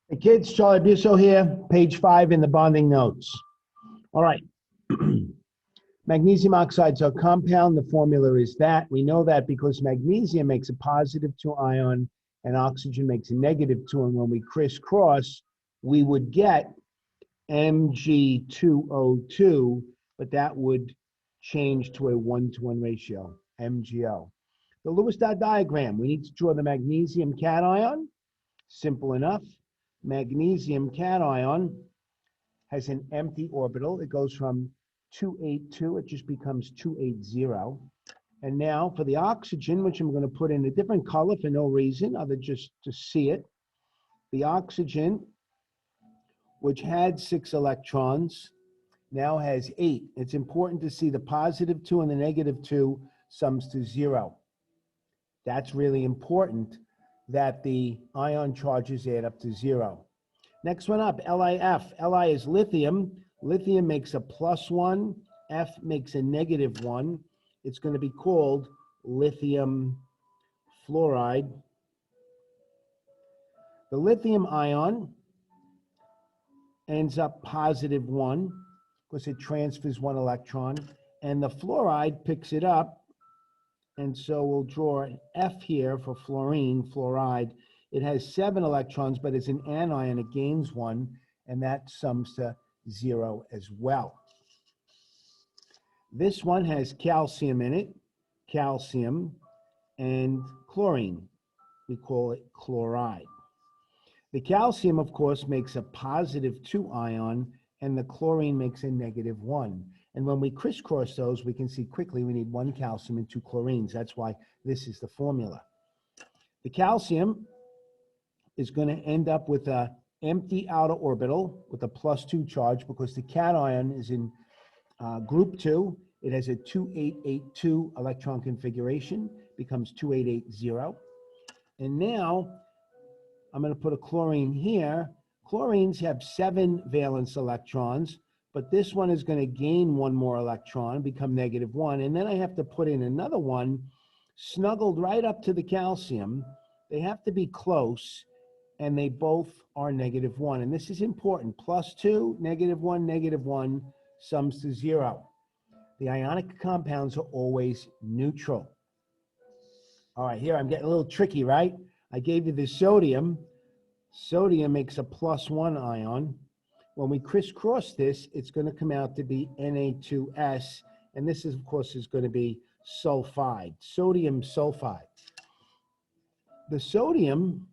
Hey kids, Charlie Busso here, page 5 in the bonding notes. All right. Magnesium oxides are compound. The formula is that. We know that because magnesium makes a positive 2 ion and oxygen makes a negative 2. And when we crisscross, we would get Mg2O2, but that would change to a 1-to-1 ratio, MgO. The Lewis dot diagram, we need to draw the magnesium cation. Simple enough. Magnesium cation has an empty orbital. It goes from 282, it just becomes 280. And now for the oxygen, which I'm going to put in a different color for no reason other just to see it. The oxygen, which had 6 electrons, now has 8. It's important to see the positive 2 and the negative 2 sums to 0. That's really important that the ion charges add up to 0. Next one up, LiF. Li is lithium. Lithium makes a +1. F makes a -1. It's going to be called lithium fluoride. The lithium ion ends up +1 because it transfers 1 electron, and the fluoride picks it up. And so we'll draw F here for fluorine, fluoride. It has 7 electrons, but it's an anion, it gains 1, and that sums to 0 as well. This one has calcium in it, calcium, and chlorine. We call it chloride. The calcium, of course, makes a +2 ion, and the chlorine makes a -1. And when we crisscross those, we can see quickly we need 1 calcium and 2 chlorines. That's why this is the formula. The calcium is going to end up with an empty outer orbital with a +2 charge because the cation is in group 2. It has a 2882 electron configuration, becomes 2880. And now I'm going to put a chlorine here. Chlorines have 7 valence electrons, but this one is going to gain 1 more electron, become -1. And then I have to put in another one snuggled right up to the calcium. They have to be close, and they both are -1. And this is important. +2, -1, -1 sums to 0. The ionic compounds are always neutral. All right, here I'm getting a little tricky, right? I gave you the sodium. Sodium makes a +1 ion. When we crisscross this, it's going to come out to be Na2S, and this, is, of course, is going to be sulfide, sodium sulfide. The sodium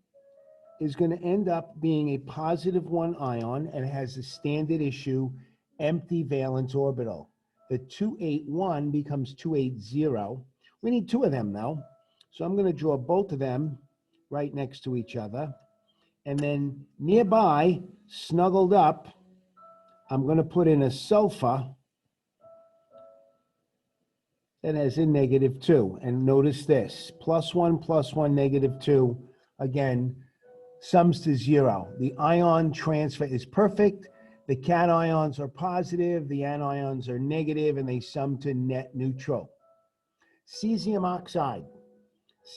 is going to end up being a +1 ion and has a standard issue empty valence orbital. The 281 becomes 280. We need 2 of them, though. So I'm going to draw both of them right next to each other. And then nearby, snuggled up, I'm going to put in a sulfur that has a -2. And notice this, +1, +1, -2, again, sums to 0. The ion transfer is perfect. The cations are positive, the anions are negative, and they sum to net neutral. Cesium oxide.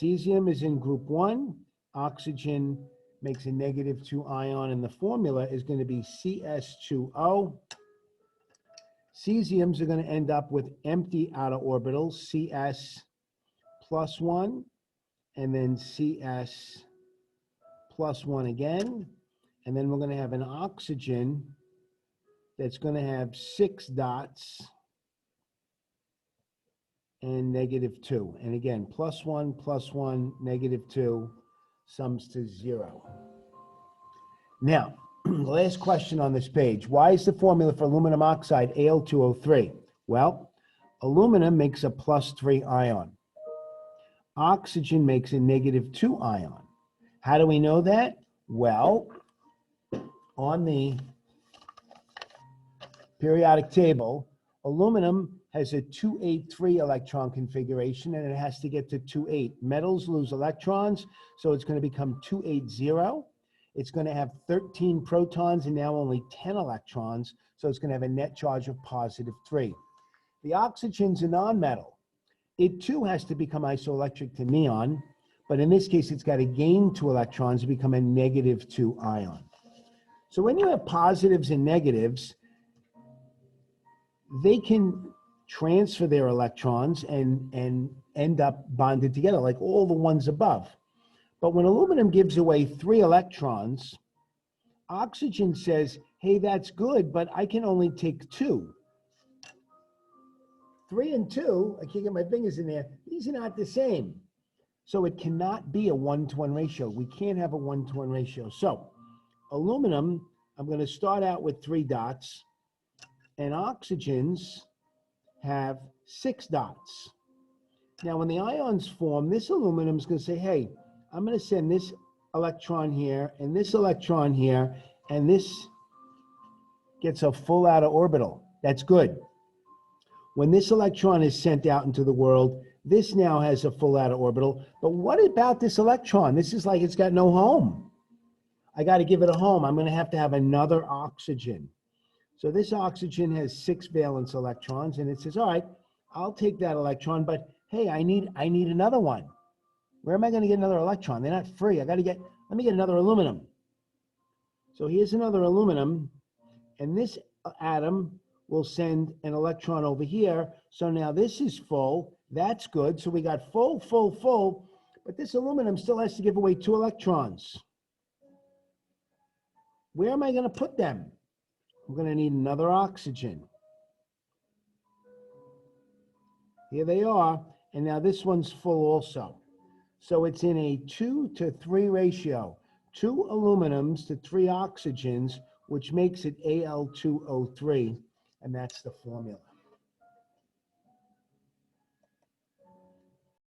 Cesium is in group 1. Oxygen makes a -2 ion, and the formula is going to be CS2O. Cesiums are going to end up with empty outer orbitals, CS +1, and then CS +1 again. And then we're going to have an oxygen that's going to have 6 dots and -2. And again, +1, +1, -2 sums to 0. Now, the last question on this page. Why is the formula for aluminum oxide Al2O3? Well, aluminum makes a +3 ion. Oxygen makes a -2 ion. How do we know that? Well, on the periodic table, aluminum has a 283 electron configuration, and it has to get to 28. Metals lose electrons, so it's going to become 280. It's going to have 13 protons and now only 10 electrons, so it's going to have a net charge of +3. The oxygen's a nonmetal. It too has to become isoelectric to neon, but in this case, it's got to gain 2 electrons to become a -2 ion. So when you have positives and negatives, they can transfer their electrons and end up bonded together, like all the ones above. But when aluminum gives away 3 electrons, oxygen says, hey, that's good, but I can only take 2. 3 and 2, I can't get my fingers in there, these are not the same. So it cannot be a 1-to-1 ratio. We can't have a 1-to-1 ratio. So aluminum, I'm going to start out with 3 dots, and oxygens have 6 dots. Now, when the ions form, this aluminum is going to say, hey, I'm going to send this electron here, and this electron here, and this gets a full outer orbital. That's good. When this electron is sent out into the world, this now has a full outer orbital. But what about this electron? This is like it's got no home. I got to give it a home. I'm going to have another oxygen. So this oxygen has 6 valence electrons, and it says, all right, I'll take that electron, but hey, I need another one. Where am I going to get another electron? They're not free. Let me get another aluminum. So here's another aluminum, and this atom will send an electron over here. So now this is full. That's good. So we got full, full, full, but this aluminum still has to give away 2 electrons. Where am I going to put them? I'm going to need another oxygen. Here they are, and now this one's full also. So it's in a 2-to-3 ratio, 2 aluminums to 3 oxygens, which makes it Al2O3, and that's the formula.